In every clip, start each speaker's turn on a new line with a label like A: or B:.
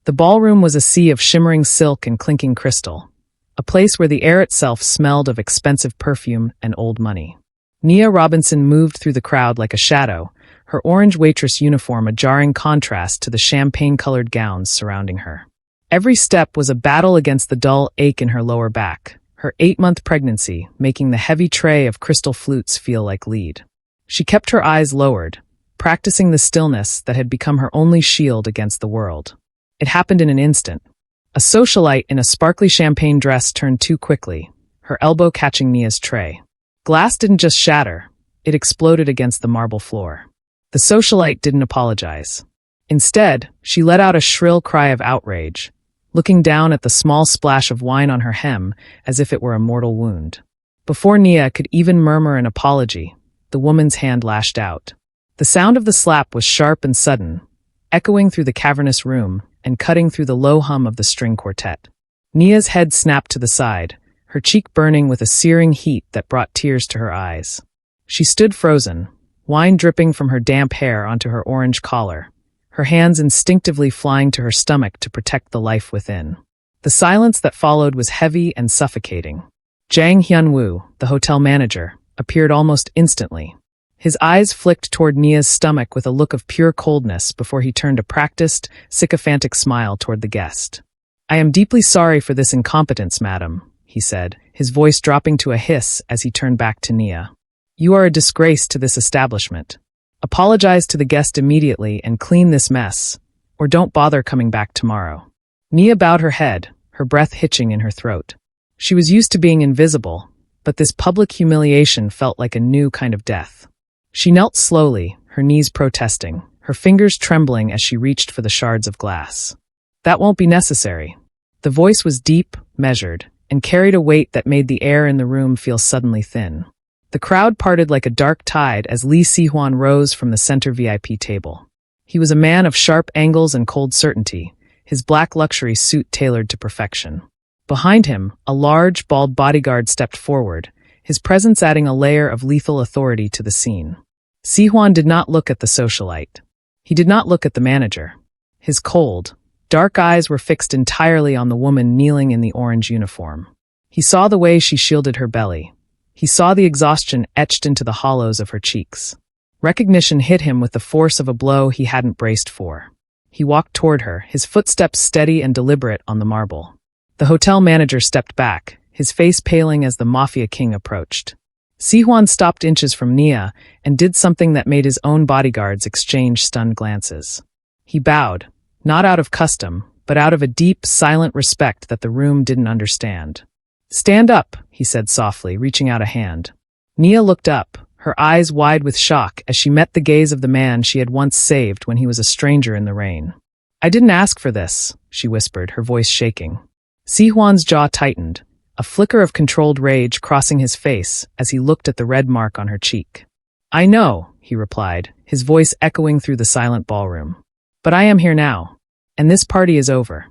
A: The ballroom was a sea of shimmering silk and clinking crystal, a place where the air itself smelled of expensive perfume and old money. Nia Robinson moved through the crowd like a shadow, her orange waitress uniform a jarring contrast to the champagne-colored gowns surrounding her. Every step was a battle against the dull ache in her lower back, her 8-month pregnancy making the heavy tray of crystal flutes feel like lead. She kept her eyes lowered, practicing the stillness that had become her only shield against the world. It happened in an instant. A socialite in a sparkly champagne dress turned too quickly, her elbow catching Nia's tray. Glass didn't just shatter, it exploded against the marble floor. The socialite didn't apologize. Instead, she let out a shrill cry of outrage, looking down at the small splash of wine on her hem as if it were a mortal wound. Before Nia could even murmur an apology, the woman's hand lashed out. The sound of the slap was sharp and sudden, echoing through the cavernous room and cutting through the low hum of the string quartet. Nia's head snapped to the side, her cheek burning with a searing heat that brought tears to her eyes. She stood frozen, wine dripping from her damp hair onto her orange collar, her hands instinctively flying to her stomach to protect the life within. The silence that followed was heavy and suffocating. Jang Hyun-woo, the hotel manager, appeared almost instantly. His eyes flicked toward Nia's stomach with a look of pure coldness before he turned a practiced, sycophantic smile toward the guest. "I am deeply sorry for this incompetence, madam," he said, his voice dropping to a hiss as he turned back to Nia. "You are a disgrace to this establishment. Apologize to the guest immediately and clean this mess, or don't bother coming back tomorrow." Nia bowed her head, her breath hitching in her throat. She was used to being invisible, but this public humiliation felt like a new kind of death. She knelt slowly, her knees protesting, her fingers trembling as she reached for the shards of glass. "That won't be necessary." The voice was deep, measured, and carried a weight that made the air in the room feel suddenly thin. The crowd parted like a dark tide as Si-Hwan rose from the center VIP table. He was a man of sharp angles and cold certainty, his black luxury suit tailored to perfection. Behind him, a large, bald bodyguard stepped forward, his presence adding a layer of lethal authority to the scene. Si-Hwan did not look at the socialite. He did not look at the manager. His cold, dark eyes were fixed entirely on the woman kneeling in the orange uniform. He saw the way she shielded her belly. He saw the exhaustion etched into the hollows of her cheeks. Recognition hit him with the force of a blow he hadn't braced for. He walked toward her, his footsteps steady and deliberate on the marble. The hotel manager stepped back, his face paling as the Mafia King approached. Si-Hwan stopped inches from Nia and did something that made his own bodyguards exchange stunned glances. He bowed, not out of custom, but out of a deep, silent respect that the room didn't understand. "Stand up," he said softly, reaching out a hand. Nia looked up, her eyes wide with shock as she met the gaze of the man she had once saved when he was a stranger in the rain. "I didn't ask for this," she whispered, her voice shaking. Si-Hwan's jaw tightened, a flicker of controlled rage crossing his face as he looked at the red mark on her cheek. "I know," he replied, his voice echoing through the silent ballroom. "But I am here now, and this party is over."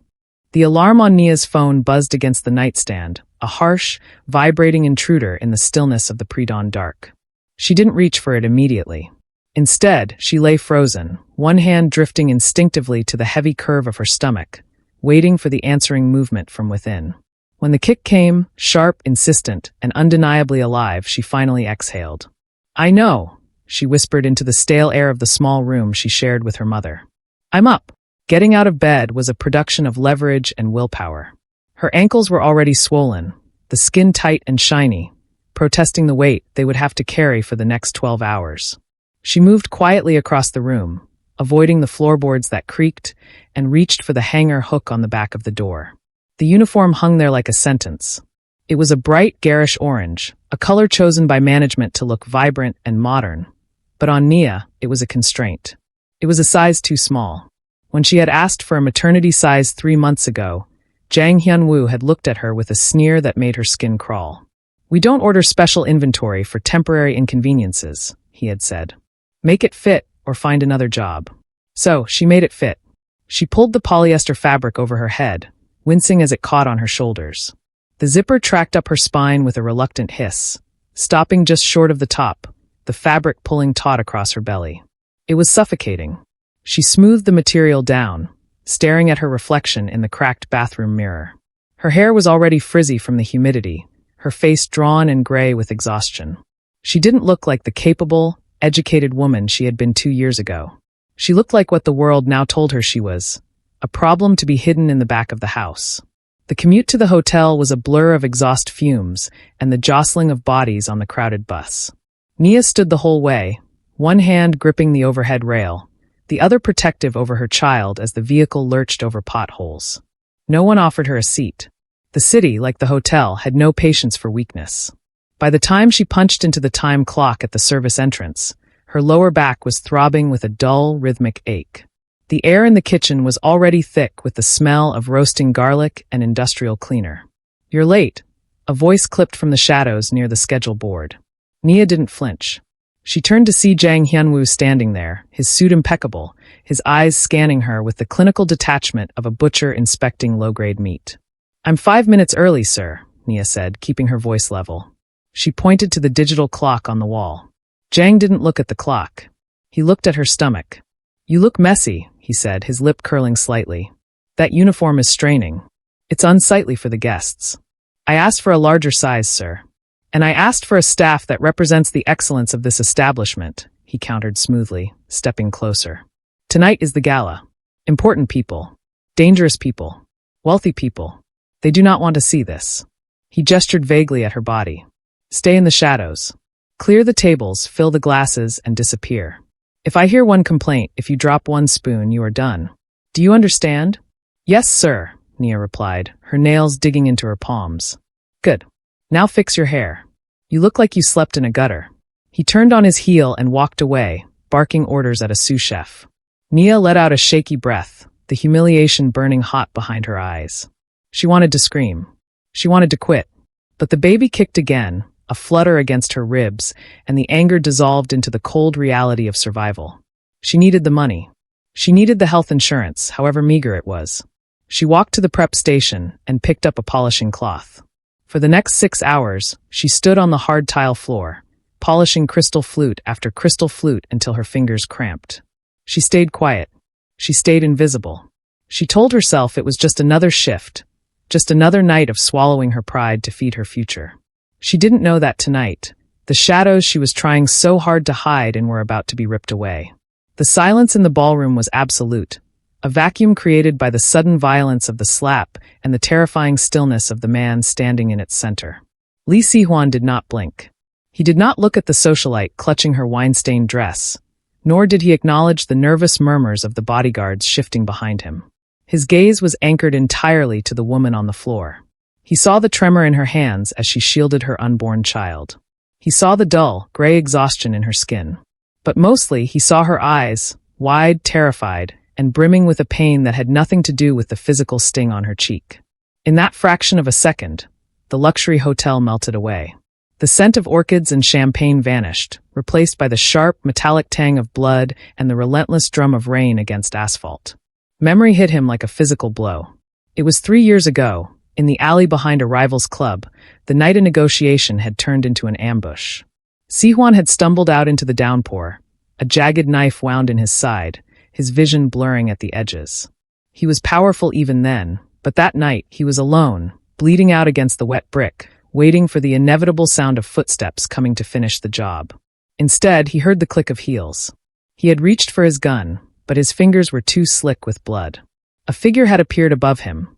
A: The alarm on Nia's phone buzzed against the nightstand, a harsh, vibrating intruder in the stillness of the pre-dawn dark. She didn't reach for it immediately. Instead, she lay frozen, one hand drifting instinctively to the heavy curve of her stomach, waiting for the answering movement from within. When the kick came, sharp, insistent, and undeniably alive, she finally exhaled. "I know," she whispered into the stale air of the small room she shared with her mother. "I'm up." Getting out of bed was a production of leverage and willpower. Her ankles were already swollen, the skin tight and shiny, protesting the weight they would have to carry for the next 12 hours. She moved quietly across the room, avoiding the floorboards that creaked, and reached for the hanger hook on the back of the door. The uniform hung there like a sentence. It was a bright, garish orange, a color chosen by management to look vibrant and modern. But on Nia, it was a constraint. It was a size too small. When she had asked for a maternity size 3 months ago, Jang Hyun-woo had looked at her with a sneer that made her skin crawl. "We don't order special inventory for temporary inconveniences," he had said. "Make it fit or find another job." So, she made it fit. She pulled the polyester fabric over her head, wincing as it caught on her shoulders. The zipper tracked up her spine with a reluctant hiss, stopping just short of the top, the fabric pulling taut across her belly. It was suffocating. She smoothed the material down, staring at her reflection in the cracked bathroom mirror. Her hair was already frizzy from the humidity, her face drawn and gray with exhaustion. She didn't look like the capable, educated woman she had been 2 years ago. She looked like what the world now told her she was, a problem to be hidden in the back of the house. The commute to the hotel was a blur of exhaust fumes and the jostling of bodies on the crowded bus. Nia stood the whole way, one hand gripping the overhead rail, the other protective over her child as the vehicle lurched over potholes. No one offered her a seat. The city, like the hotel, had no patience for weakness. By the time she punched into the time clock at the service entrance, her lower back was throbbing with a dull, rhythmic ache. The air in the kitchen was already thick with the smell of roasting garlic and industrial cleaner. "You're late," a voice clipped from the shadows near the schedule board. Nia didn't flinch. She turned to see Jang Hyunwoo standing there, his suit impeccable, his eyes scanning her with the clinical detachment of a butcher inspecting low-grade meat. "I'm 5 minutes early, sir," Nia said, keeping her voice level. She pointed to the digital clock on the wall. Jang didn't look at the clock. He looked at her stomach. "You look messy," he said, his lip curling slightly. "That uniform is straining. It's unsightly for the guests. I asked for a larger size, sir. And I asked for a staff that represents the excellence of this establishment," he countered smoothly, stepping closer. "Tonight is the gala. Important people. Dangerous people. Wealthy people. They do not want to see this." He gestured vaguely at her body. "Stay in the shadows. Clear the tables, fill the glasses, and disappear. If I hear one complaint, if you drop one spoon, you are done. Do you understand?" "Yes, sir," Nia replied, her nails digging into her palms. "Good. Now fix your hair. You look like you slept in a gutter." He turned on his heel and walked away, barking orders at a sous chef. Nia let out a shaky breath, the humiliation burning hot behind her eyes. She wanted to scream. She wanted to quit. But the baby kicked again, a flutter against her ribs, and the anger dissolved into the cold reality of survival. She needed the money. She needed the health insurance, however meager it was. She walked to the prep station and picked up a polishing cloth. For the next 6 hours, she stood on the hard tile floor, polishing crystal flute after crystal flute until her fingers cramped. She stayed quiet. She stayed invisible. She told herself it was just another shift, just another night of swallowing her pride to feed her future. She didn't know that tonight, the shadows she was trying so hard to hide and were about to be ripped away. The silence in the ballroom was absolute, a vacuum created by the sudden violence of the slap and the terrifying stillness of the man standing in its center. Si-Hwan did not blink. He did not look at the socialite clutching her wine-stained dress, nor did he acknowledge the nervous murmurs of the bodyguards shifting behind him. His gaze was anchored entirely to the woman on the floor. He saw the tremor in her hands as she shielded her unborn child. He saw the dull, gray exhaustion in her skin. But mostly, he saw her eyes, wide, terrified, and brimming with a pain that had nothing to do with the physical sting on her cheek. In that fraction of a second, the luxury hotel melted away. The scent of orchids and champagne vanished, replaced by the sharp, metallic tang of blood and the relentless drum of rain against asphalt. Memory hit him like a physical blow. It was 3 years ago, in the alley behind a rival's club, the night of negotiation had turned into an ambush. Si-Hwan had stumbled out into the downpour, a jagged knife wound in his side, his vision blurring at the edges. He was powerful even then, but that night he was alone, bleeding out against the wet brick, waiting for the inevitable sound of footsteps coming to finish the job. Instead, he heard the click of heels. He had reached for his gun, but his fingers were too slick with blood. A figure had appeared above him.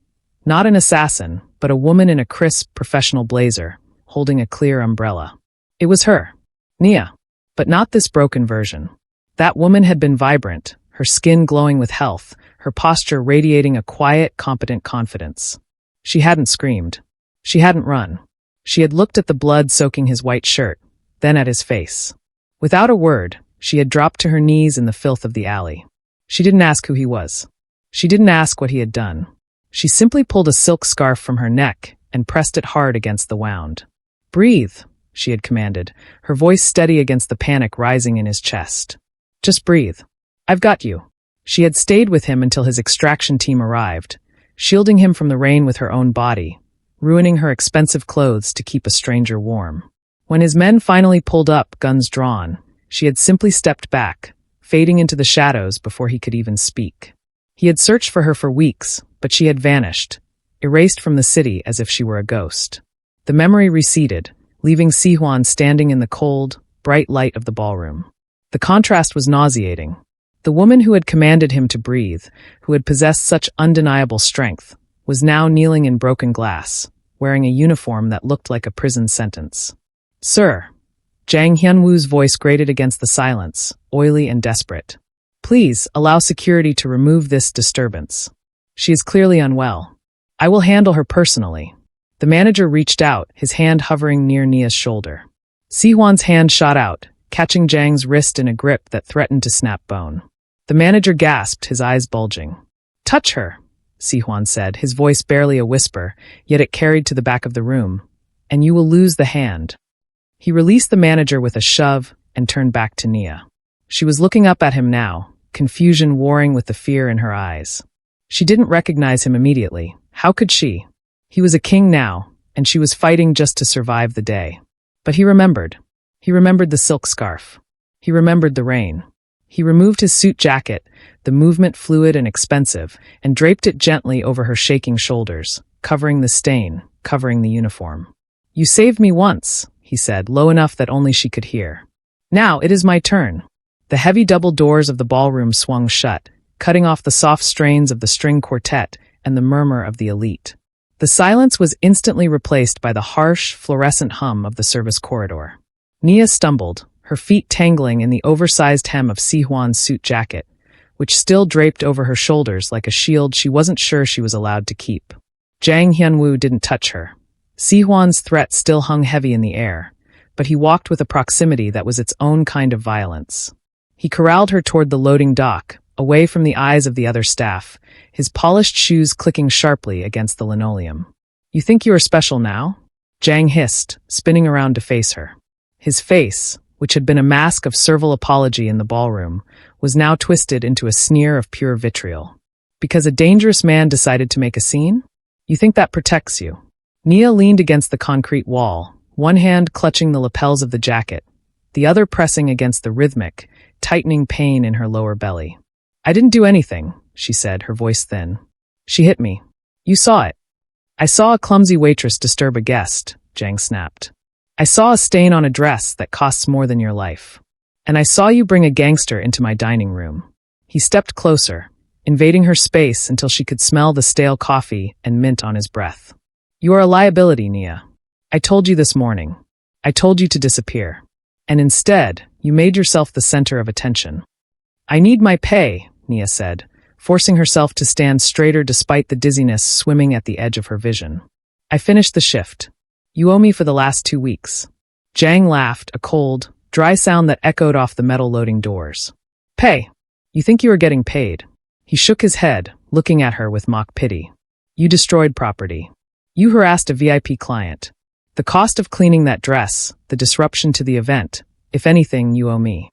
A: Not an assassin, but a woman in a crisp, professional blazer, holding a clear umbrella. It was her, Nia, but not this broken version. That woman had been vibrant, her skin glowing with health, her posture radiating a quiet, competent confidence. She hadn't screamed. She hadn't run. She had looked at the blood soaking his white shirt, then at his face. Without a word, she had dropped to her knees in the filth of the alley. She didn't ask who he was. She didn't ask what he had done. She simply pulled a silk scarf from her neck and pressed it hard against the wound. "Breathe," she had commanded, her voice steady against the panic rising in his chest. "Just breathe. I've got you." She had stayed with him until his extraction team arrived, shielding him from the rain with her own body, ruining her expensive clothes to keep a stranger warm. When his men finally pulled up, guns drawn, she had simply stepped back, fading into the shadows before he could even speak. He had searched for her for weeks, but she had vanished, erased from the city as if she were a ghost. The memory receded, leaving Si-Hwan standing in the cold, bright light of the ballroom. The contrast was nauseating. The woman who had commanded him to breathe, who had possessed such undeniable strength, was now kneeling in broken glass, wearing a uniform that looked like a prison sentence. "Sir." Jang Hyun-woo's voice grated against the silence, oily and desperate. "Please, allow security to remove this disturbance. She is clearly unwell. I will handle her personally." The manager reached out, his hand hovering near Nia's shoulder. Si-Hwan's hand shot out, catching Jang's wrist in a grip that threatened to snap bone. The manager gasped, his eyes bulging. "Touch her," Si-Hwan said, his voice barely a whisper, yet it carried to the back of the room. "And you will lose the hand." He released the manager with a shove and turned back to Nia. She was looking up at him now, confusion warring with the fear in her eyes. She didn't recognize him immediately. How could she? He was a king now, and she was fighting just to survive the day. But he remembered. He remembered the silk scarf. He remembered the rain. He removed his suit jacket, the movement fluid and expensive, and draped it gently over her shaking shoulders, covering the stain, covering the uniform. "You saved me once," he said, low enough that only she could hear. "Now it is my turn." The heavy double doors of the ballroom swung shut, cutting off the soft strains of the string quartet and the murmur of the elite. The silence was instantly replaced by the harsh, fluorescent hum of the service corridor. Nia stumbled, her feet tangling in the oversized hem of Si-Hwan's suit jacket, which still draped over her shoulders like a shield she wasn't sure she was allowed to keep. Jang Hyun-woo didn't touch her. Si-Hwan's threat still hung heavy in the air, but he walked with a proximity that was its own kind of violence. He corralled her toward the loading dock, away from the eyes of the other staff, his polished shoes clicking sharply against the linoleum. "You think you are special now?" Jang hissed, spinning around to face her. His face, which had been a mask of servile apology in the ballroom, was now twisted into a sneer of pure vitriol. "Because a dangerous man decided to make a scene? You think that protects you?" Nia leaned against the concrete wall, one hand clutching the lapels of the jacket, the other pressing against the rhythmic, tightening pain in her lower belly. "I didn't do anything," she said, her voice thin. "She hit me. You saw it." "I saw a clumsy waitress disturb a guest," Jang snapped. "I saw a stain on a dress that costs more than your life. And I saw you bring a gangster into my dining room." He stepped closer, invading her space until she could smell the stale coffee and mint on his breath. "You are a liability, Nia. I told you this morning. I told you to disappear. And instead, you made yourself the center of attention." "I need my pay," Nia said, forcing herself to stand straighter despite the dizziness swimming at the edge of her vision. "I finished the shift. You owe me for the last 2 weeks." Jang laughed, a cold, dry sound that echoed off the metal loading doors. "Pay? You think you are getting paid?" He shook his head, looking at her with mock pity. "You destroyed property. You harassed a VIP client. The cost of cleaning that dress, the disruption to the event, if anything, you owe me."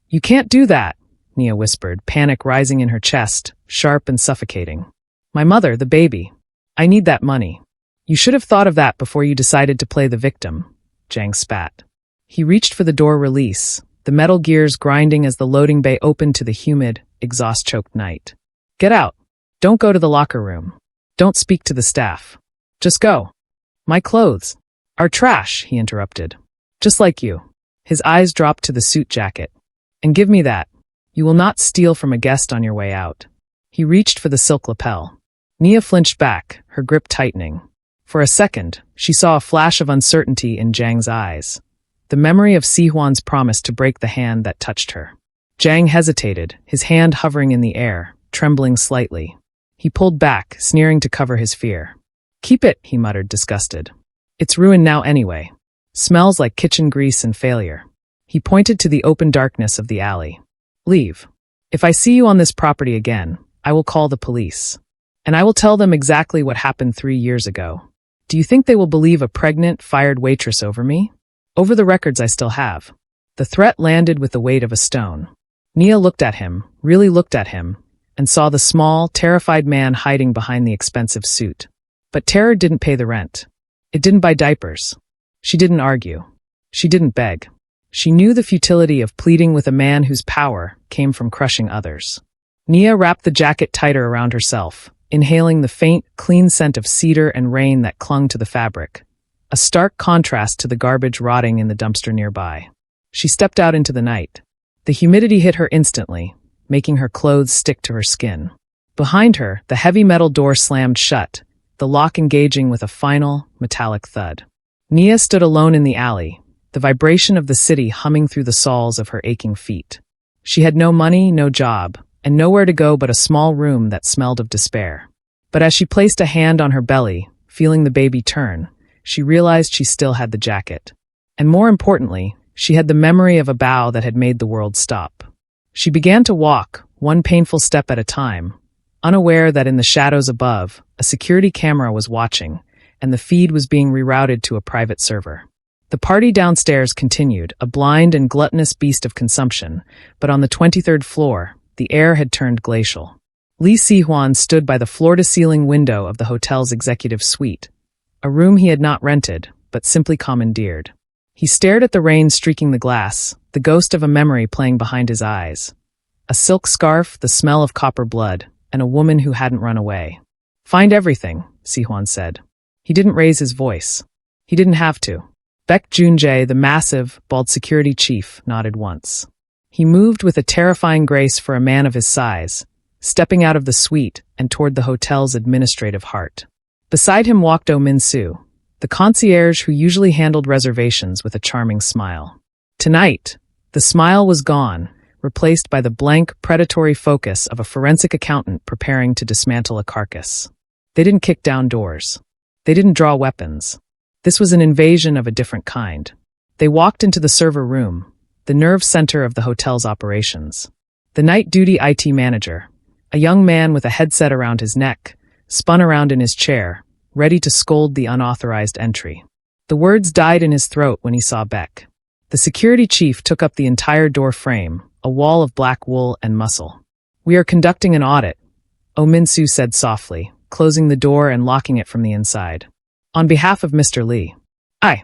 A: "You can't do that," Nia whispered, panic rising in her chest, sharp and suffocating. "My mother, the baby. I need that money." "You should have thought of that before you decided to play the victim," Jang spat. He reached for the door release, the metal gears grinding as the loading bay opened to the humid, exhaust-choked night. "Get out. Don't go to the locker room. Don't speak to the staff. Just go." "My clothes are trash," he interrupted. "Just like you." His eyes dropped to the suit jacket. "And give me that. You will not steal from a guest on your way out." He reached for the silk lapel. Nia flinched back, her grip tightening. For a second, she saw a flash of uncertainty in Jang's eyes, the memory of Si-Hwan's promise to break the hand that touched her. Jang hesitated, his hand hovering in the air, trembling slightly. He pulled back, sneering to cover his fear. "Keep it," he muttered, disgusted. "It's ruined now anyway. Smells like kitchen grease and failure." He pointed to the open darkness of the alley. "Leave. If I see you on this property again, I will call the police. And I will tell them exactly what happened 3 years ago. Do you think they will believe a pregnant, fired waitress over me? Over the records I still have." The threat landed with the weight of a stone. Nia looked at him, really looked at him, and saw the small, terrified man hiding behind the expensive suit. But terror didn't pay the rent. It didn't buy diapers. She didn't argue. She didn't beg. She knew the futility of pleading with a man whose power came from crushing others. Nia wrapped the jacket tighter around herself, inhaling the faint, clean scent of cedar and rain that clung to the fabric, a stark contrast to the garbage rotting in the dumpster nearby. She stepped out into the night. The humidity hit her instantly, making her clothes stick to her skin. Behind her, the heavy metal door slammed shut, the lock engaging with a final, metallic thud. Nia stood alone in the alley, the vibration of the city humming through the soles of her aching feet. She had no money, no job, and nowhere to go but a small room that smelled of despair. But as she placed a hand on her belly, feeling the baby turn, she realized she still had the jacket. And more importantly, she had the memory of a bow that had made the world stop. She began to walk, one painful step at a time, unaware that in the shadows above, a security camera was watching, and the feed was being rerouted to a private server. The party downstairs continued, a blind and gluttonous beast of consumption, but on the 23rd floor, the air had turned glacial. Si-Hwan stood by the floor-to-ceiling window of the hotel's executive suite, a room he had not rented, but simply commandeered. He stared at the rain streaking the glass, the ghost of a memory playing behind his eyes. A silk scarf, the smell of copper blood, and a woman who hadn't run away. "Find everything," Si-Hwan said. He didn't raise his voice. He didn't have to. Baek Junjae, the massive, bald security chief, nodded once. He moved with a terrifying grace for a man of his size, stepping out of the suite and toward the hotel's administrative heart. Beside him walked Oh Min-soo, the concierge who usually handled reservations with a charming smile. Tonight, the smile was gone, replaced by the blank, predatory focus of a forensic accountant preparing to dismantle a carcass. They didn't kick down doors. They didn't draw weapons. This was an invasion of a different kind. They walked into the server room, the nerve center of the hotel's operations. The night duty IT manager, a young man with a headset around his neck, spun around in his chair, ready to scold the unauthorized entry. The words died in his throat when he saw Baek. The security chief took up the entire door frame, a wall of black wool and muscle. "We are conducting an audit," Oh Min-soo said softly, closing the door and locking it from the inside. "On behalf of Mr. Lee." I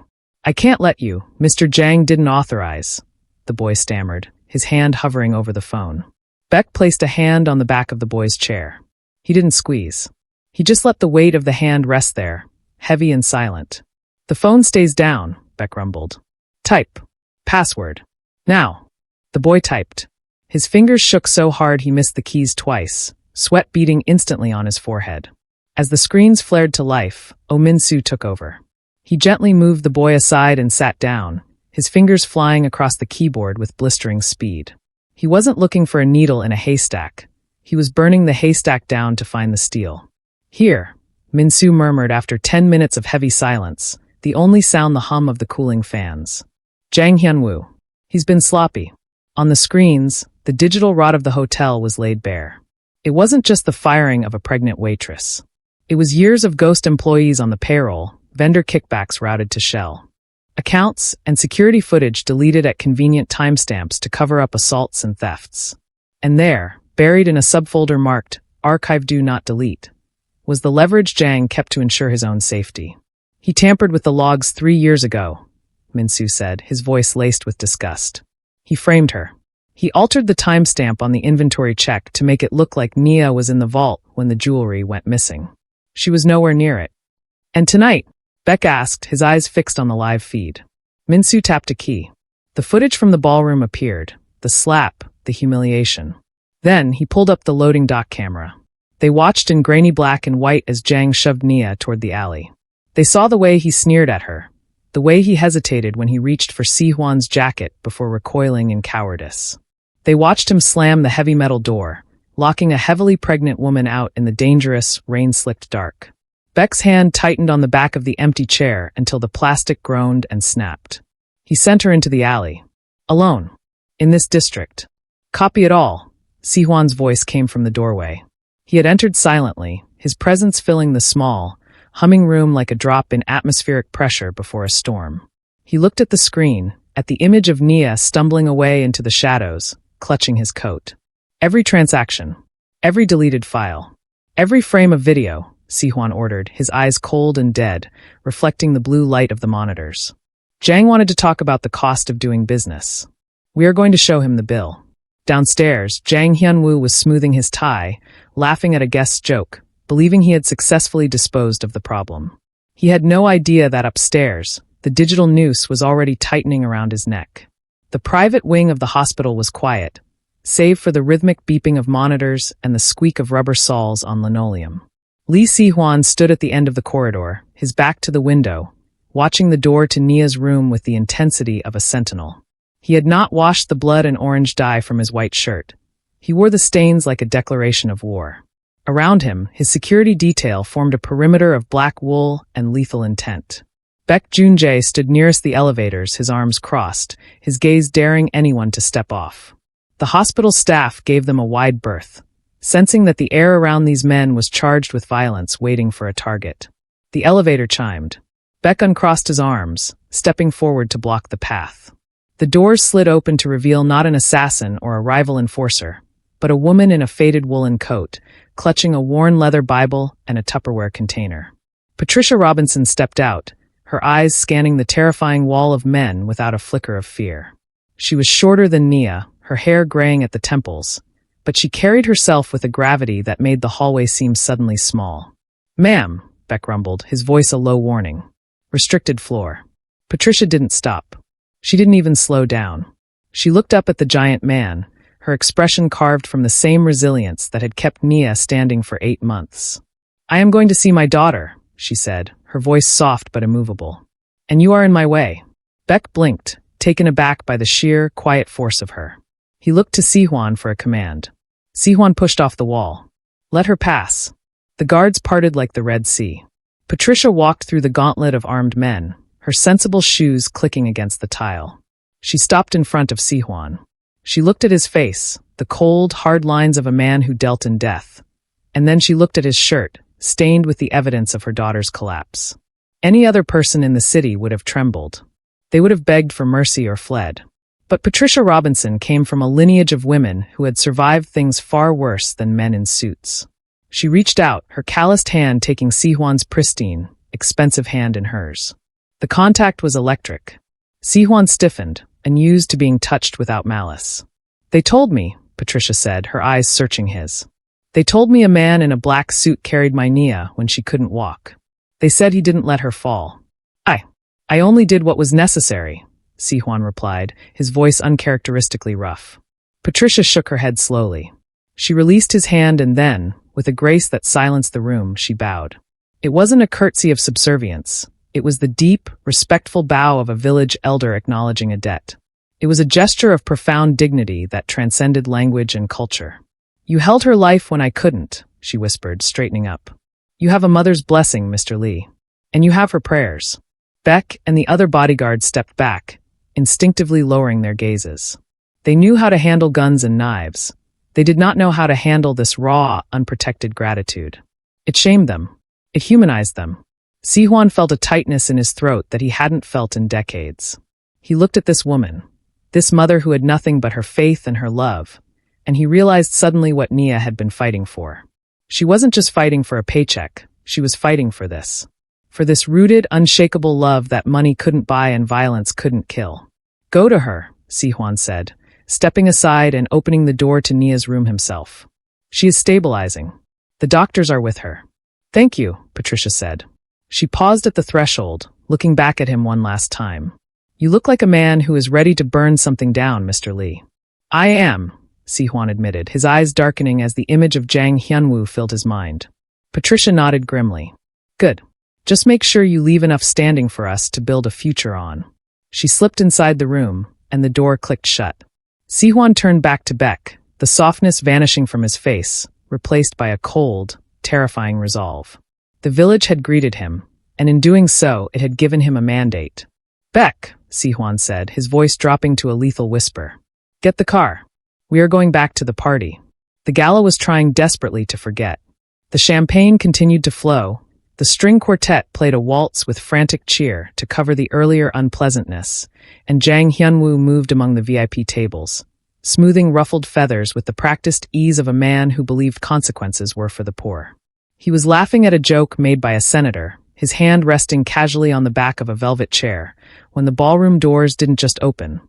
A: can't let you. Mr. Jang didn't authorize," the boy stammered, his hand hovering over the phone. Baek placed a hand on the back of the boy's chair. He didn't squeeze. He just let the weight of the hand rest there, heavy and silent. "The phone stays down," Baek rumbled. "Type. Password. Now." The boy typed. His fingers shook so hard he missed the keys twice, sweat beading instantly on his forehead. As the screens flared to life, Oh Min-soo took over. He gently moved the boy aside and sat down, his fingers flying across the keyboard with blistering speed. He wasn't looking for a needle in a haystack. He was burning the haystack down to find the steel. "Here," Min-soo murmured after 10 minutes of heavy silence, the only sound the hum of the cooling fans. "Jang Hyun-woo. He's been sloppy." On the screens, the digital rot of the hotel was laid bare. It wasn't just the firing of a pregnant waitress. It was years of ghost employees on the payroll, vendor kickbacks routed to shell. Accounts and security footage deleted at convenient timestamps to cover up assaults and thefts. And there, buried in a subfolder marked "Archive Do Not Delete," was the leverage Jang kept to ensure his own safety. "He tampered with the logs 3 years ago," Min-soo said, his voice laced with disgust. "He framed her. He altered the timestamp on the inventory check to make it look like Nia was in the vault when the jewelry went missing. She was nowhere near it. And tonight?" Baek asked, his eyes fixed on the live feed. Min-soo tapped a key. The footage from the ballroom appeared, the slap, the humiliation. Then he pulled up the loading dock camera. They watched in grainy black and white as Jang shoved Nia toward the alley. They saw the way he sneered at her, the way he hesitated when he reached for Si-Hwan's jacket before recoiling in cowardice. They watched him slam the heavy metal door, locking a heavily pregnant woman out in the dangerous, rain-slicked dark. Baek's hand tightened on the back of the empty chair until the plastic groaned and snapped. He sent her into the alley. "Alone. In this district. Copy it all." Si-Hwan's voice came from the doorway. He had entered silently, his presence filling the small, humming room like a drop in atmospheric pressure before a storm. He looked at the screen, at the image of Nia stumbling away into the shadows, clutching his coat. Every transaction, every deleted file, every frame of video, Si-Hwan ordered, his eyes cold and dead, reflecting the blue light of the monitors. Jang wanted to talk about the cost of doing business. "We are going to show him the bill." Downstairs, Jang Hyun-woo was smoothing his tie, laughing at a guest's joke, believing he had successfully disposed of the problem. He had no idea that upstairs, the digital noose was already tightening around his neck. The private wing of the hospital was quiet, save for the rhythmic beeping of monitors and the squeak of rubber soles on linoleum. Si-Hwan stood at the end of the corridor, his back to the window, watching the door to Nia's room with the intensity of a sentinel. He had not washed the blood and orange dye from his white shirt. He wore the stains like a declaration of war. Around him, his security detail formed a perimeter of black wool and lethal intent. Baek Joon-jae stood nearest the elevators, his arms crossed, his gaze daring anyone to step off. The hospital staff gave them a wide berth, sensing that the air around these men was charged with violence waiting for a target. The elevator chimed. Baek uncrossed his arms, stepping forward to block the path. The doors slid open to reveal not an assassin or a rival enforcer, but a woman in a faded woolen coat, clutching a worn leather Bible and a Tupperware container. Patricia Robinson stepped out, her eyes scanning the terrifying wall of men without a flicker of fear. She was shorter than Nia, her hair graying at the temples, but she carried herself with a gravity that made the hallway seem suddenly small. "Ma'am," Baek rumbled, his voice a low warning. "Restricted floor." Patricia didn't stop. She didn't even slow down. She looked up at the giant man, her expression carved from the same resilience that had kept Nia standing for 8 months. "I am going to see my daughter," she said, her voice soft but immovable. "And you are in my way." Baek blinked, taken aback by the sheer, quiet force of her. He looked to Si-Hwan for a command. Si-Hwan pushed off the wall. "Let her pass." The guards parted like the Red Sea. Patricia walked through the gauntlet of armed men, her sensible shoes clicking against the tile. She stopped in front of Si-Hwan. She looked at his face, the cold, hard lines of a man who dealt in death. And then she looked at his shirt, stained with the evidence of her daughter's collapse. Any other person in the city would have trembled. They would have begged for mercy or fled. But Patricia Robinson came from a lineage of women who had survived things far worse than men in suits. She reached out, her calloused hand taking Si-Hwan's pristine, expensive hand in hers. The contact was electric. Si-Hwan stiffened, unused to being touched without malice. "They told me," Patricia said, her eyes searching his. "They told me a man in a black suit carried my Nia when she couldn't walk. They said he didn't let her fall." I only did what was necessary," Si-Hwan replied, his voice uncharacteristically rough. Patricia shook her head slowly. She released his hand and then, with a grace that silenced the room, she bowed. It wasn't a curtsy of subservience. It was the deep, respectful bow of a village elder acknowledging a debt. It was a gesture of profound dignity that transcended language and culture. "You held her life when I couldn't," she whispered, straightening up. "You have a mother's blessing, Mr. Lee. And you have her prayers." Baek and the other bodyguards stepped back, instinctively lowering their gazes. They knew how to handle guns and knives. They did not know how to handle this raw, unprotected gratitude. It shamed them. It humanized them. Si-Hwan felt a tightness in his throat that he hadn't felt in decades. He looked at this woman, this mother who had nothing but her faith and her love, and he realized suddenly what Nia had been fighting for. She wasn't just fighting for a paycheck, she was fighting for this. For this rooted, unshakable love that money couldn't buy and violence couldn't kill. "Go to her," Si-Hwan said, stepping aside and opening the door to Nia's room himself. "She is stabilizing. The doctors are with her." "Thank you," Patricia said. She paused at the threshold, looking back at him one last time. "You look like a man who is ready to burn something down, Mr. Lee." "I am," Si-Hwan admitted, his eyes darkening as the image of Jang Hyun-woo filled his mind. Patricia nodded grimly. "Good. Just make sure you leave enough standing for us to build a future on." She slipped inside the room, and the door clicked shut. Si-Hwan turned back to Baek, the softness vanishing from his face, replaced by a cold, terrifying resolve. The village had greeted him, and in doing so, it had given him a mandate. "Baek," Si-Hwan said, his voice dropping to a lethal whisper. "Get the car. We are going back to the party." The gala was trying desperately to forget. The champagne continued to flow. The string quartet played a waltz with frantic cheer to cover the earlier unpleasantness, and Jang Hyun-woo moved among the VIP tables, smoothing ruffled feathers with the practiced ease of a man who believed consequences were for the poor. He was laughing at a joke made by a senator, his hand resting casually on the back of a velvet chair, when the ballroom doors didn't just open.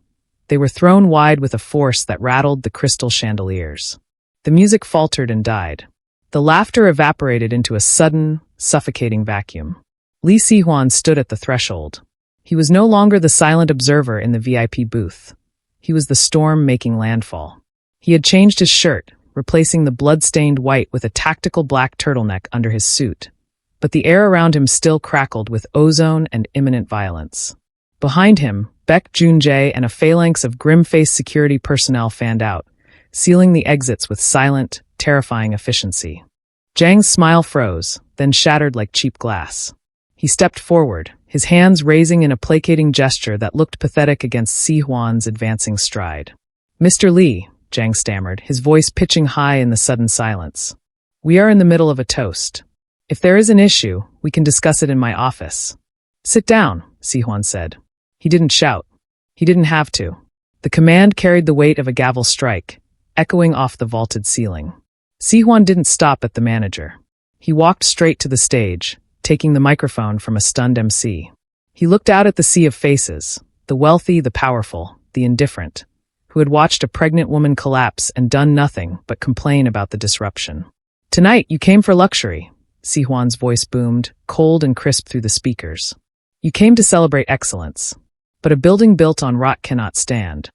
A: They were thrown wide with a force that rattled the crystal chandeliers. The music faltered and died. The laughter evaporated into a sudden, suffocating vacuum. Si-Hwan stood at the threshold. He was no longer the silent observer in the VIP booth. He was the storm making landfall. He had changed his shirt, replacing the blood-stained white with a tactical black turtleneck under his suit. But the air around him still crackled with ozone and imminent violence. Behind him, Baek Jun-jae and a phalanx of grim-faced security personnel fanned out, sealing the exits with silent, terrifying efficiency. Jang's smile froze, then shattered like cheap glass. He stepped forward, his hands raising in a placating gesture that looked pathetic against Si-Hwan's advancing stride. "Mr. Lee," Jang stammered, his voice pitching high in the sudden silence. "We are in the middle of a toast. If there is an issue, we can discuss it in my office." "Sit down," Si-Hwan said. He didn't shout. He didn't have to. The command carried the weight of a gavel strike, echoing off the vaulted ceiling. Si-Hwan didn't stop at the manager. He walked straight to the stage, taking the microphone from a stunned MC. He looked out at the sea of faces, the wealthy, the powerful, the indifferent, who had watched a pregnant woman collapse and done nothing but complain about the disruption. "Tonight, you came for luxury," Si-Hwan's voice boomed, cold and crisp through the speakers. "You came to celebrate excellence. But a building built on rot cannot stand."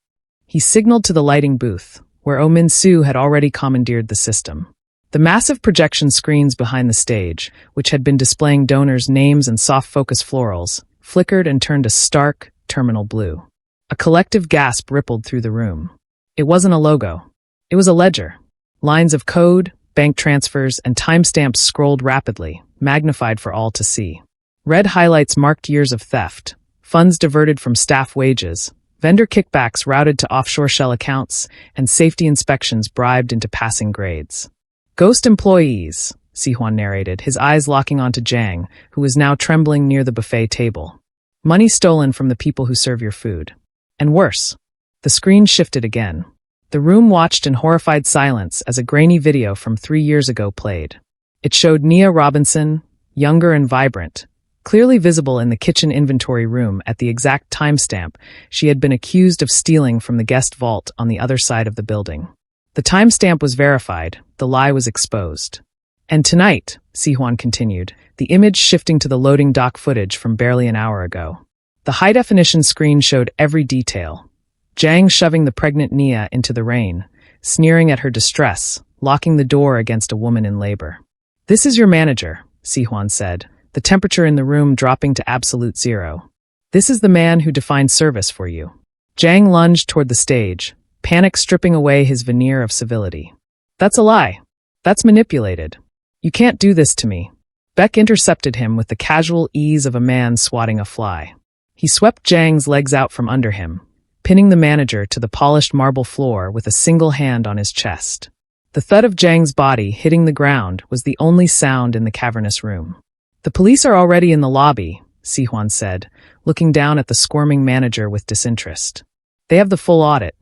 A: He signaled to the lighting booth, where Oh Min-soo had already commandeered the system. The massive projection screens behind the stage, which had been displaying donors' names and soft-focus florals, flickered and turned a stark, terminal blue. A collective gasp rippled through the room. It wasn't a logo. It was a ledger. Lines of code, bank transfers, and timestamps scrolled rapidly, magnified for all to see. Red highlights marked years of theft, funds diverted from staff wages, vendor kickbacks routed to offshore shell accounts, and safety inspections bribed into passing grades. "Ghost employees," Si-Hwan narrated, his eyes locking onto Jang, who was now trembling near the buffet table. "Money stolen from the people who serve your food. And worse." The screen shifted again. The room watched in horrified silence as a grainy video from 3 years ago played. It showed Nia Robinson, younger and vibrant, clearly visible in the kitchen inventory room at the exact timestamp she had been accused of stealing from the guest vault on the other side of the building. The timestamp was verified, the lie was exposed. "And tonight," Si-Hwan continued, the image shifting to the loading dock footage from barely an hour ago. The high-definition screen showed every detail. Jang shoving the pregnant Nia into the rain, sneering at her distress, locking the door against a woman in labor. "This is your manager," Si-Hwan said, the temperature in the room dropping to absolute zero. "This is the man who defined service for you." Jang lunged toward the stage, panic stripping away his veneer of civility. "That's a lie. That's manipulated. You can't do this to me." Baek intercepted him with the casual ease of a man swatting a fly. He swept Jang's legs out from under him, pinning the manager to the polished marble floor with a single hand on his chest. The thud of Jang's body hitting the ground was the only sound in the cavernous room. "The police are already in the lobby," Si-Hwan said, looking down at the squirming manager with disinterest. "They have the full audit.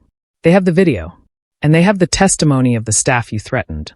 A: They have the video. And they have the testimony of the staff you threatened."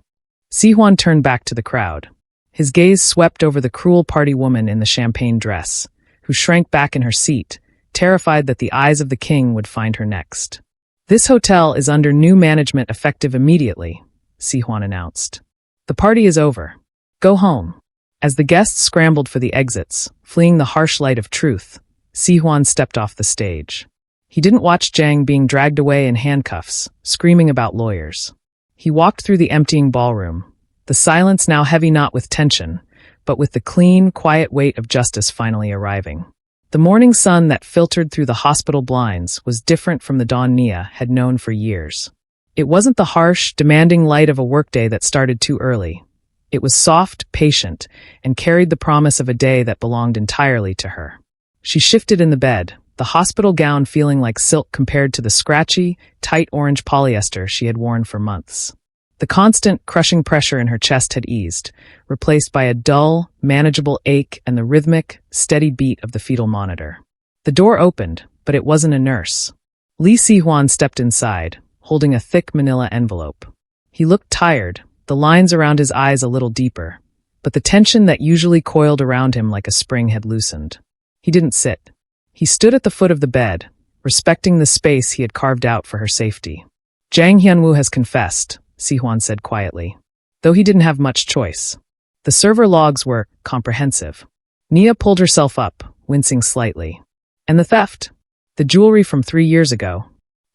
A: Si-Hwan turned back to the crowd. His gaze swept over the cruel party woman in the champagne dress, who shrank back in her seat, terrified that the eyes of the king would find her next. "This hotel is under new management effective immediately," Si-Hwan announced. "The party is over. Go home." As the guests scrambled for the exits, fleeing the harsh light of truth, Si-Hwan stepped off the stage. He didn't watch Jang being dragged away in handcuffs, screaming about lawyers. He walked through the emptying ballroom, the silence now heavy not with tension, but with the clean, quiet weight of justice finally arriving. The morning sun that filtered through the hospital blinds was different from the dawn Nia had known for years. It wasn't the harsh, demanding light of a workday that started too early. It was soft, patient, and carried the promise of a day that belonged entirely to her. She shifted in the bed, the hospital gown feeling like silk compared to the scratchy, tight orange polyester she had worn for months. The constant, crushing pressure in her chest had eased, replaced by a dull, manageable ache and the rhythmic, steady beat of the fetal monitor. The door opened, but it wasn't a nurse. Si-Hwan stepped inside, holding a thick manila envelope. He looked tired, the lines around his eyes a little deeper, but the tension that usually coiled around him like a spring had loosened. He didn't sit. He stood at the foot of the bed, respecting the space he had carved out for her safety. Jang Hyunwoo has confessed, Si-Hwan said quietly, though he didn't have much choice. The server logs were comprehensive. Nia pulled herself up, wincing slightly. And the theft? The jewelry from 3 years ago.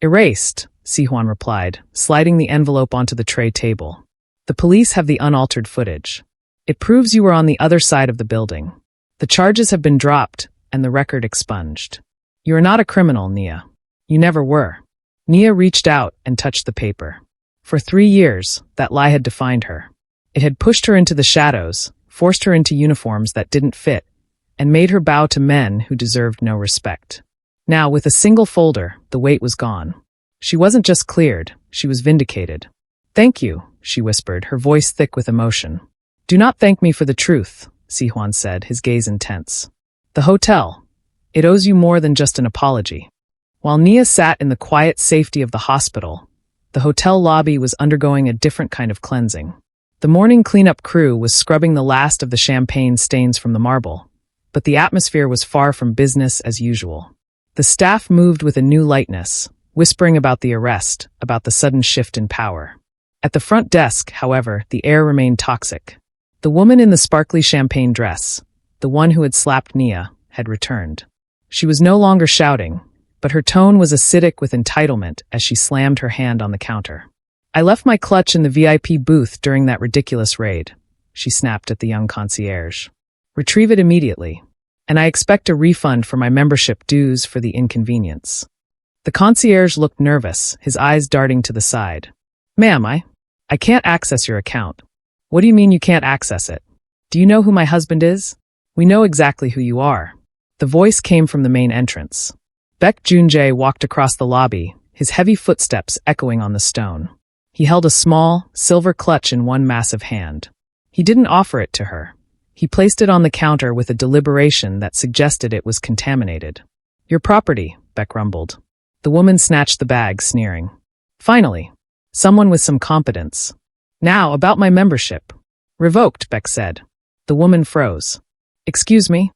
A: Erased, Si-Hwan replied, sliding the envelope onto the tray table. The police have the unaltered footage. It proves you were on the other side of the building. The charges have been dropped, and the record expunged. You are not a criminal, Nia. You never were. Nia reached out and touched the paper. For 3 years, that lie had defined her. It had pushed her into the shadows, forced her into uniforms that didn't fit, and made her bow to men who deserved no respect. Now, with a single folder, the weight was gone. She wasn't just cleared, she was vindicated. Thank you, she whispered, her voice thick with emotion. Do not thank me for the truth, Si-Hwan said, his gaze intense. The hotel. It owes you more than just an apology. While Nia sat in the quiet safety of the hospital, the hotel lobby was undergoing a different kind of cleansing. The morning cleanup crew was scrubbing the last of the champagne stains from the marble, but the atmosphere was far from business as usual. The staff moved with a new lightness, whispering about the arrest, about the sudden shift in power. At the front desk, however, the air remained toxic. The woman in the sparkly champagne dress, the one who had slapped Nia, had returned. She was no longer shouting, but her tone was acidic with entitlement as she slammed her hand on the counter. I left my clutch in the VIP booth during that ridiculous raid, she snapped at the young concierge. Retrieve it immediately, and I expect a refund for my membership dues for the inconvenience. The concierge looked nervous, his eyes darting to the side. Ma'am, I can't access your account. What do you mean you can't access it? Do you know who my husband is? We know exactly who you are. The voice came from the main entrance. Baek Junjae walked across the lobby, his heavy footsteps echoing on the stone. He held a small, silver clutch in one massive hand. He didn't offer it to her. He placed it on the counter with a deliberation that suggested it was contaminated. Your property, Baek rumbled. The woman snatched the bag, sneering. Finally, someone with some competence. Now, about my membership. Revoked, Baek said. The woman froze. Excuse me?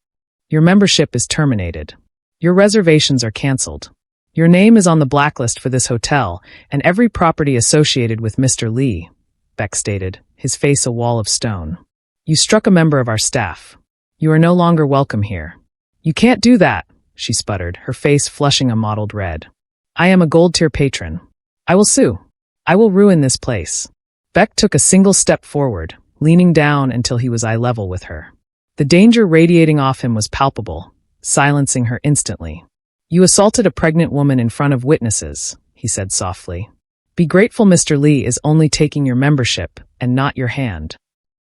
A: Your membership is terminated. Your reservations are cancelled. Your name is on the blacklist for this hotel and every property associated with Mr. Lee, Baek stated, his face a wall of stone. You struck a member of our staff. You are no longer welcome here. You can't do that, she sputtered, her face flushing a mottled red. I am a gold-tier patron. I will sue. I will ruin this place. Baek took a single step forward, leaning down until he was eye level with her. The danger radiating off him was palpable, silencing her instantly. You assaulted a pregnant woman in front of witnesses, he said softly. Be grateful Mr. Lee is only taking your membership and not your hand.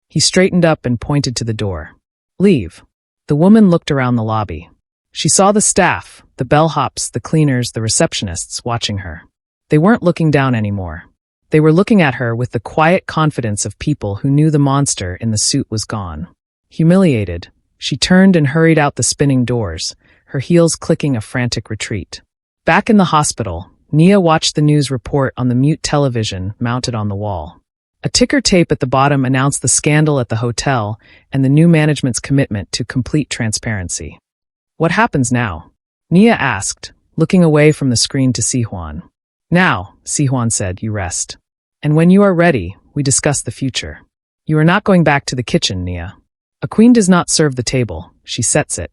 A: He straightened up and pointed to the door. Leave. The woman looked around the lobby. She saw the staff, the bellhops, the cleaners, the receptionists watching her. They weren't looking down anymore. They were looking at her with the quiet confidence of people who knew the monster in the suit was gone. Humiliated, she turned and hurried out the spinning doors, her heels clicking a frantic retreat. Back in the hospital, Nia watched the news report on the mute television mounted on the wall. A ticker tape at the bottom announced the scandal at the hotel and the new management's commitment to complete transparency. What happens now? Nia asked, looking away from the screen to Si-Hwan. Now, Si-Hwan said, you rest. And when you are ready, we discuss the future. You are not going back to the kitchen, Nia. A queen does not serve the table, she sets it.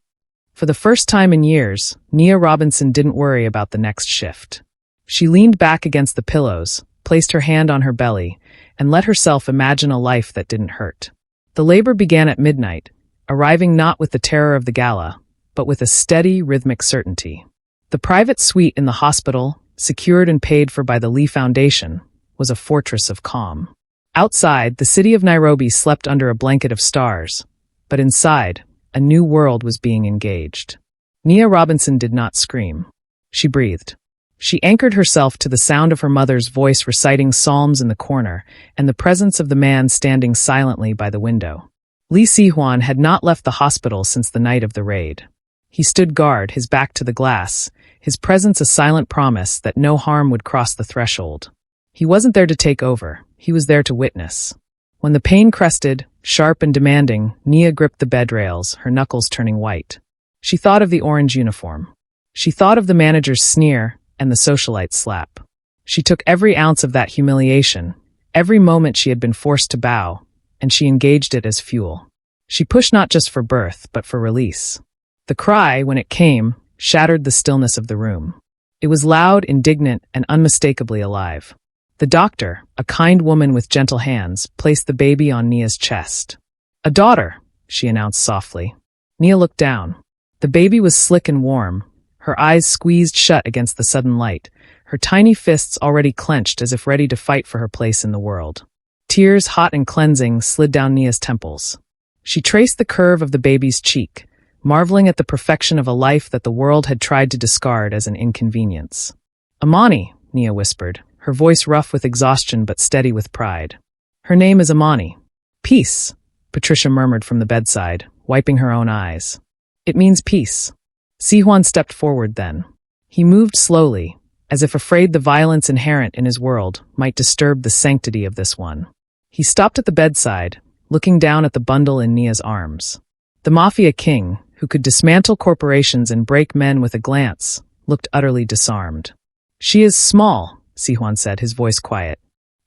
A: For the first time in years, Nia Robinson didn't worry about the next shift. She leaned back against the pillows, placed her hand on her belly, and let herself imagine a life that didn't hurt. The labor began at midnight, arriving not with the terror of the gala, but with a steady, rhythmic certainty. The private suite in the hospital, secured and paid for by the Lee Foundation, was a fortress of calm. Outside, the city of Nairobi slept under a blanket of stars, but inside, a new world was being engaged. Nia Robinson did not scream. She breathed. She anchored herself to the sound of her mother's voice reciting psalms in the corner and the presence of the man standing silently by the window. Lee Si-Hwan had not left the hospital since the night of the raid. He stood guard, his back to the glass, his presence a silent promise that no harm would cross the threshold. He wasn't there to take over, he was there to witness. When the pain crested, sharp and demanding, Nia gripped the bed rails, her knuckles turning white. She thought of the orange uniform. She thought of the manager's sneer and the socialite's slap. She took every ounce of that humiliation, every moment she had been forced to bow, and she engaged it as fuel. She pushed not just for birth, but for release. The cry, when it came, shattered the stillness of the room. It was loud, indignant, and unmistakably alive. The doctor, a kind woman with gentle hands, placed the baby on Nia's chest. "A daughter," she announced softly. Nia looked down. The baby was slick and warm, her eyes squeezed shut against the sudden light, her tiny fists already clenched as if ready to fight for her place in the world. Tears, hot and cleansing, slid down Nia's temples. She traced the curve of the baby's cheek, marveling at the perfection of a life that the world had tried to discard as an inconvenience. "Amani," Nia whispered, her voice rough with exhaustion but steady with pride. "Her name is Amani." "Peace," Patricia murmured from the bedside, wiping her own eyes. "It means peace." Si-Hwan stepped forward then. He moved slowly, as if afraid the violence inherent in his world might disturb the sanctity of this one. He stopped at the bedside, looking down at the bundle in Nia's arms. The Mafia King, who could dismantle corporations and break men with a glance, looked utterly disarmed. "She is small," Si-Hwan said, his voice quiet.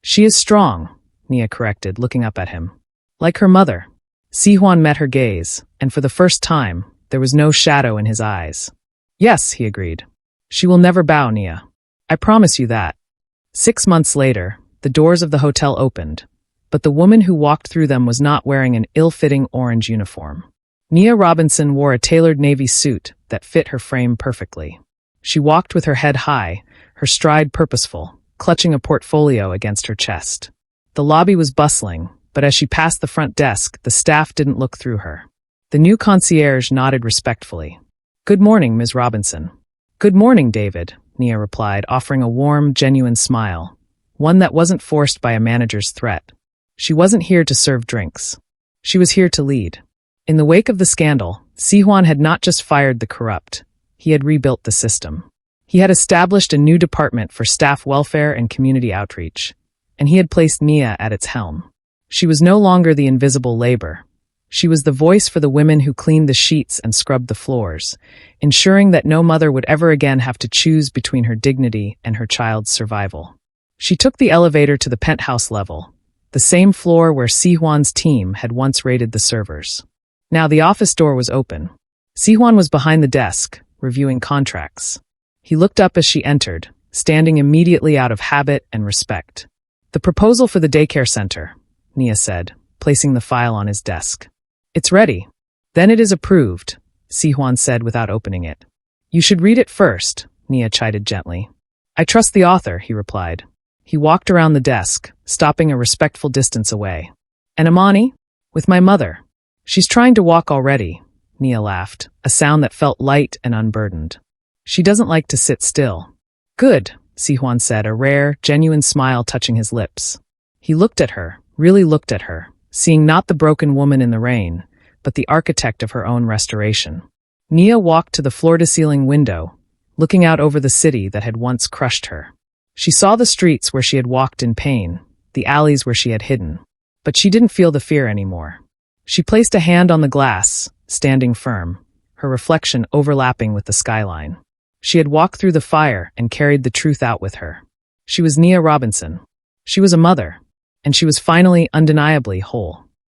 A: "She is strong," Nia corrected, looking up at him. "Like her mother." Si-Hwan met her gaze, and for the first time, there was no shadow in his eyes. "Yes," he agreed. "She will never bow, Nia. I promise you that." 6 months later, the doors of the hotel opened, but the woman who walked through them was not wearing an ill-fitting orange uniform. Nia Robinson wore a tailored navy suit that fit her frame perfectly. She walked with her head high, her stride purposeful, clutching a portfolio against her chest. The lobby was bustling, but as she passed the front desk, the staff didn't look through her. The new concierge nodded respectfully. "Good morning, Ms. Robinson." "Good morning, David," Nia replied, offering a warm, genuine smile, one that wasn't forced by a manager's threat. She wasn't here to serve drinks. She was here to lead. In the wake of the scandal, Si-Hwan had not just fired the corrupt, he had rebuilt the system. He had established a new department for staff welfare and community outreach, and he had placed Nia at its helm. She was no longer the invisible labor. She was the voice for the women who cleaned the sheets and scrubbed the floors, ensuring that no mother would ever again have to choose between her dignity and her child's survival. She took the elevator to the penthouse level, the same floor where Si-Hwan's team had once raided the servers. Now the office door was open. Si-Hwan was behind the desk, reviewing contracts. He looked up as she entered, standing immediately out of habit and respect. "The proposal for the daycare center," Nia said, placing the file on his desk. "It's ready." "Then it is approved," Si-Hwan said without opening it. "You should read it first," Nia chided gently. "I trust the author," he replied. He walked around the desk, stopping a respectful distance away. "And Amani?" "With my mother." "She's trying to walk already," Nia laughed, a sound that felt light and unburdened. "She doesn't like to sit still." "Good," Si-Hwan said, a rare, genuine smile touching his lips. He looked at her, really looked at her, seeing not the broken woman in the rain, but the architect of her own restoration. Nia walked to the floor-to-ceiling window, looking out over the city that had once crushed her. She saw the streets where she had walked in pain, the alleys where she had hidden, but she didn't feel the fear anymore. She placed a hand on the glass, standing firm, her reflection overlapping with the skyline. She had walked through the fire and carried the truth out with her. She was Nia Robinson. She was a mother, and she was finally undeniably whole.